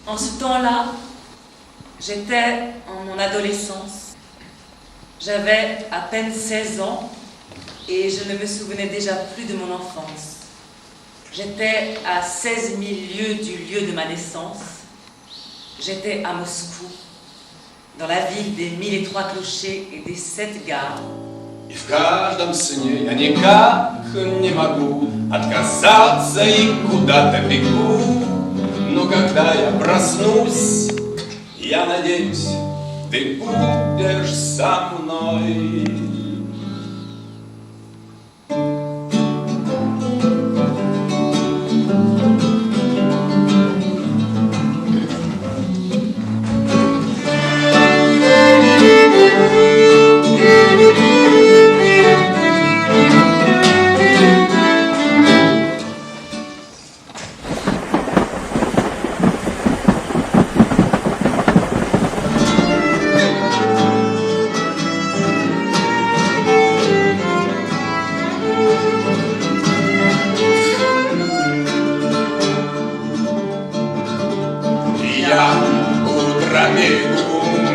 En ce temps-là, j'étais en mon adolescence. J'avais à peine 16 ans et je ne me souvenais déjà plus de mon enfance. J'étais à 16 000 lieues du lieu de ma naissance. J'étais à Moscou, dans la ville des 1003 clochers et des 7 gares. И в каждом сне я никак не могу отказаться и куда-то бегу. Но когда я проснусь, я надеюсь, ты будешь со мной.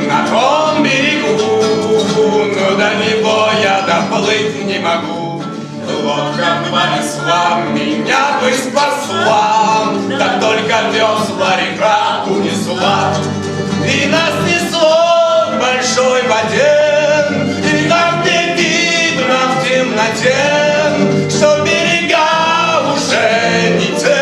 На том берегу, но до него я доплыть не могу. Лодка понесла, меня бы спасла, да только весла река унесла. И нас несет в большой воде, и нам не видно в темноте, что берега уже не те.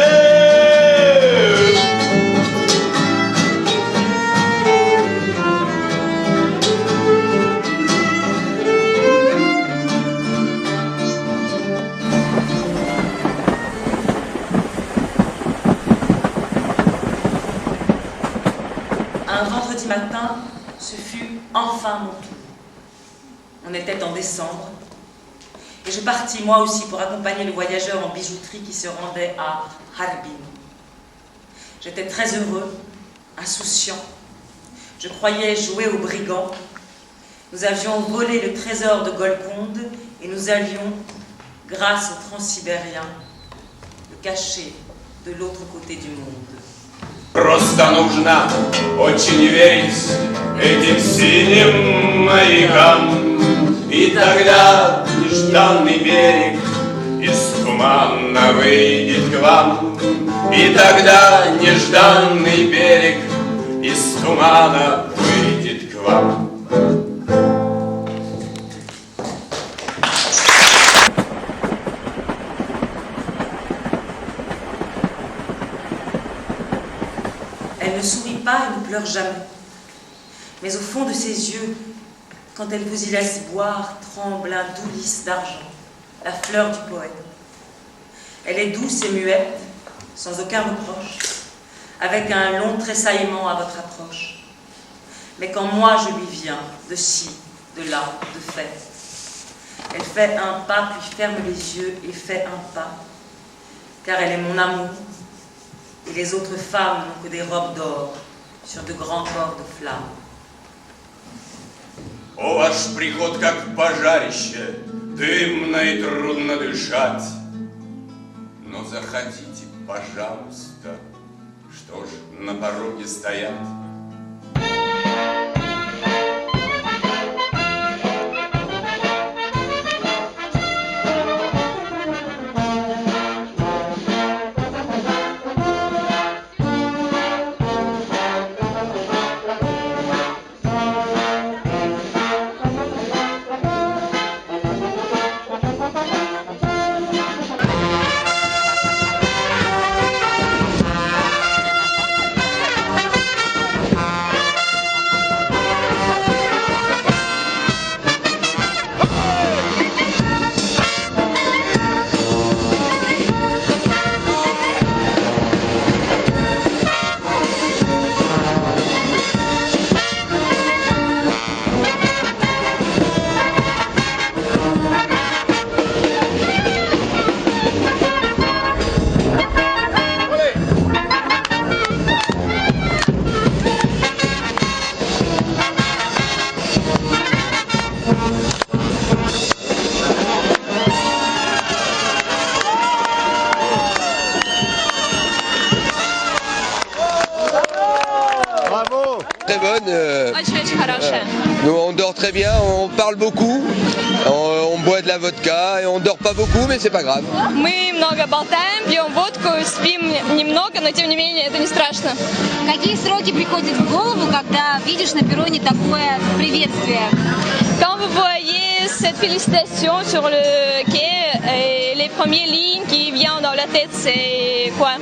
Un vendredi matin, ce fut enfin mon tour. On était en décembre et je partis moi aussi pour accompagner le voyageur en bijouterie qui se rendait à Harbin. J'étais très heureux, insouciant. Je croyais jouer aux brigands. Nous avions volé le trésor de Golconde et nous allions, grâce au Transsibérien, le cacher de l'autre côté du monde. Просто нужно очень верить этим синим маякам, и тогда нежданный берег из тумана выйдет к вам. И тогда нежданный берег из тумана выйдет к вам. Elle ne sourit pas et ne pleure jamais. Mais au fond de ses yeux, quand elle vous y laisse boire, tremble un doux lys d'argent, la fleur du poète. Elle est douce et muette, sans aucun reproche, avec un long tressaillement à votre approche. Mais quand moi je lui viens, de ci, de là, de fait, elle fait un pas, puis ferme les yeux et fait un pas, car elle est mon amour, et les autres femmes n'ont que des robes d'or sur de grands corps de flammes. О, ваш приход как пожарище, дымно и трудно дышать. Но заходите, пожалуйста, что ж на пороге стоять? très bonne. Очень-очень хорошая. Nous, on dort très bien, on parle beaucoup, on boit de la vodka et on dort pas beaucoup, mais c'est pas grave. Мы много болтаем, пьем водку, спим немного, но тем не менее это не страшно. Какие сроки приходят в голову, когда видишь на перроне такое приветствие? Quand vous voyez cette félicitation sur le quai, et les premières lignes qui viennent dans la tête, c'est quoi?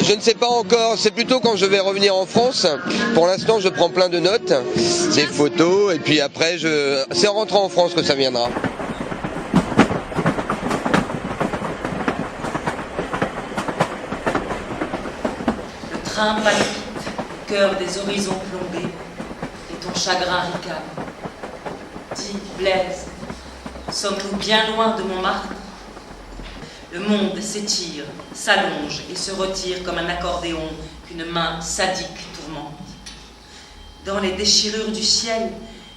Je ne sais pas encore, c'est plutôt quand je vais revenir en France. Pour l'instant, je prends plein de notes, des photos, et puis après, c'est en rentrant en France que ça viendra. Le train palpite, au cœur des horizons plombés, et ton chagrin ricane. Dis, Blaise, sommes-nous bien loin de Montmartre? Le monde s'étire, s'allonge et se retire comme un accordéon qu'une main sadique tourmente. Dans les déchirures du ciel,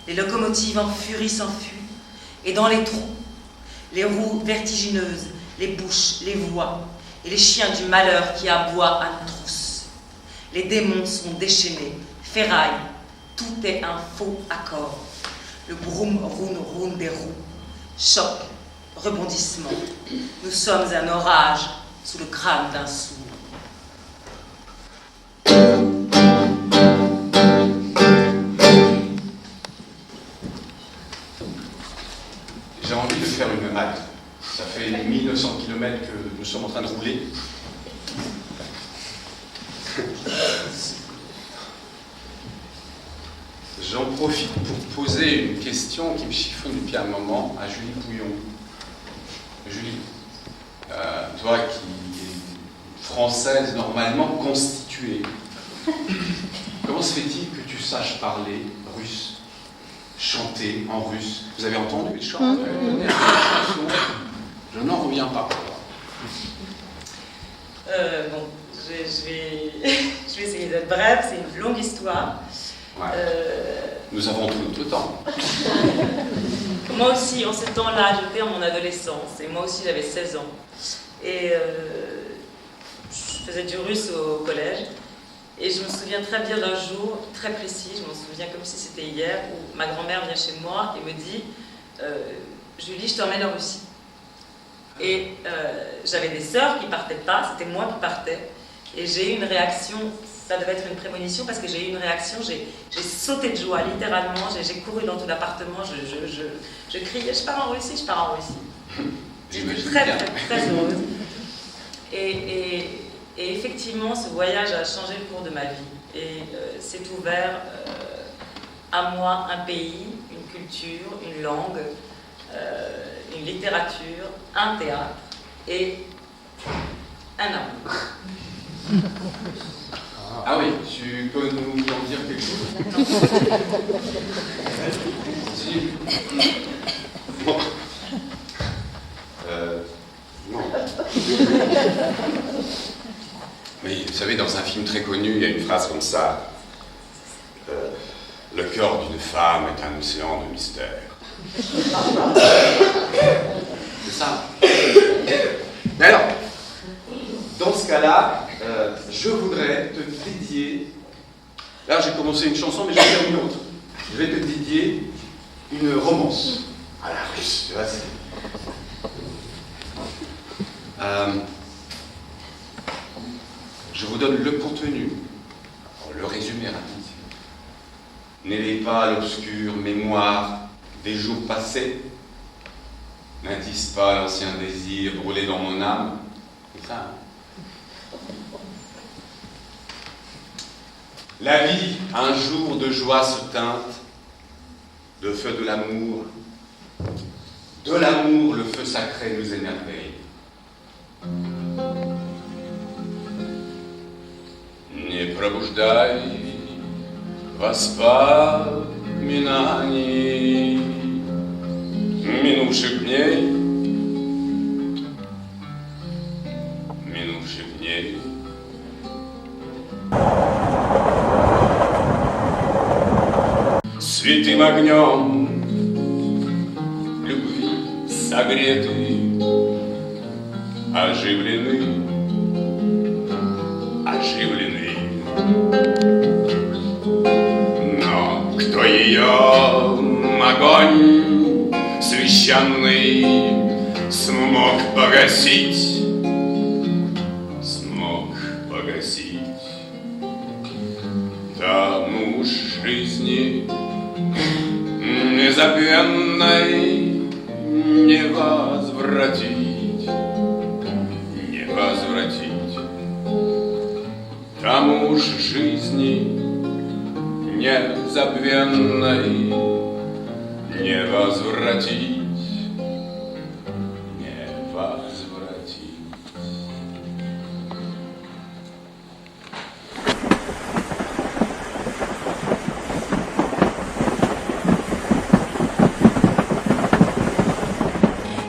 les locomotives en furie s'enfuient, et dans les trous, les roues vertigineuses, les bouches, les voix, et les chiens du malheur qui aboient à nos trousses. Les démons sont déchaînés, ferraillent, tout est un faux accord. Le broum roun roun des roues, choc, rebondissement. Nous sommes un orage sous le crâne d'un sourd. J'ai envie de faire une halte. Ça fait 1900 km que nous sommes en train de rouler. J'en profite pour poser une question qui me chiffonne depuis un moment à Julie Pouillon. Julie, toi qui es française normalement constituée, comment se fait-il que tu saches parler russe, chanter en russe? Vous avez entendu les chants? Je n'en reviens pas. Bon, je vais essayer d'être brève, c'est une longue histoire. Ouais. Nous avons tout notre temps. Moi aussi, en ce temps-là, j'étais en mon adolescence, et moi aussi j'avais 16 ans. Et je faisais du russe au collège. Et je me souviens très bien d'un jour, très précis, je m'en souviens comme si c'était hier, où ma grand-mère vient chez moi et me dit Julie, je t'emmène en Russie. Et j'avais des sœurs qui partaient pas, c'était moi qui partais. Et j'ai eu une réaction, ça devait être une prémonition, parce que j'ai eu une réaction, j'ai sauté de joie, littéralement, j'ai couru dans tout l'appartement, je criais, je pars en Russie, je pars en Russie. J'étais très, très, très heureuse. Et effectivement, ce voyage a changé le cours de ma vie. Et s'est ouvert à moi un pays, une culture, une langue, une littérature, un théâtre et un amour. Ah oui, tu peux nous en dire quelque chose? Si. Bon. Non. Oui, vous savez, dans un film très connu, il y a une phrase comme ça. Le corps d'une femme est un océan de mystère. C'est ça. Mais alors, dans ce cas-là, je voudrais te dédier... Là, j'ai commencé une chanson, mais j'en fais une autre. Je vais te dédier une romance à la russe. Tu vois, je vous donne le contenu, le résumé rapide. N'ayez pas l'obscure mémoire des jours passés, n'indice pas l'ancien désir brûlé dans mon âme. C'est ça, hein? La vie, un jour de joie se teinte, de feu de l'amour. De l'amour, le feu sacré nous émerveille. Не пробуждай воспоминаний минувших дней, минувших дней. Святым огнем любви согреты, оживлены, оживлены. огонь священный смог погасить, тому жизни незабвенной не возвратить, не возвратить. Тому ж жизни незабвенной не возвратить, не возвратить.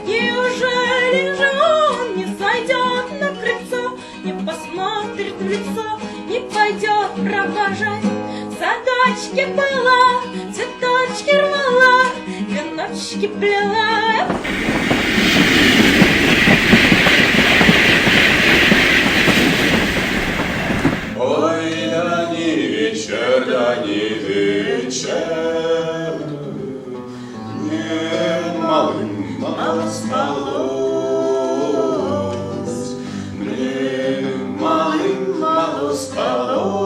Неужели же он не сойдет на крыльцо, не посмотрит в лицо, не пойдет провожать? В садочке была, цветочки рвала, веночки плела. Ой, да не вечер, да не вечер, мне малым мало спалось, мне малым мало спалось,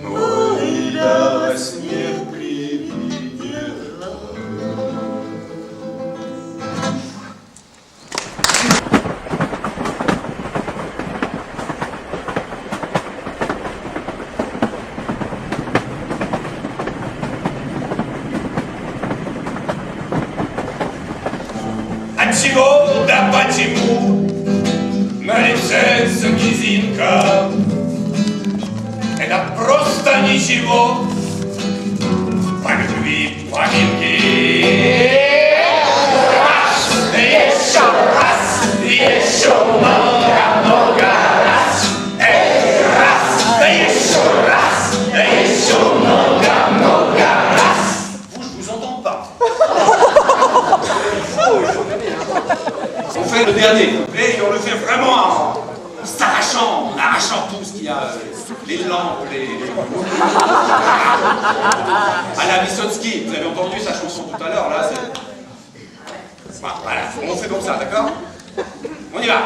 ой, да во сне привидела. Отчего да почему на лице слезинка? Это просто ничего, по любви поминки. Еще раз, еще много раз, раз, да еще раз, да еще много раз. Vous, je vous entends pas. On fait le dernier, mais on le fait vraiment en s'arrachant, en arrachant tout ce qu'il y a, les lampes, les... À la Vysotsky, vous avez entendu sa chanson tout à l'heure, là, c'est... Voilà, on fait comme ça, d'accord? On y va.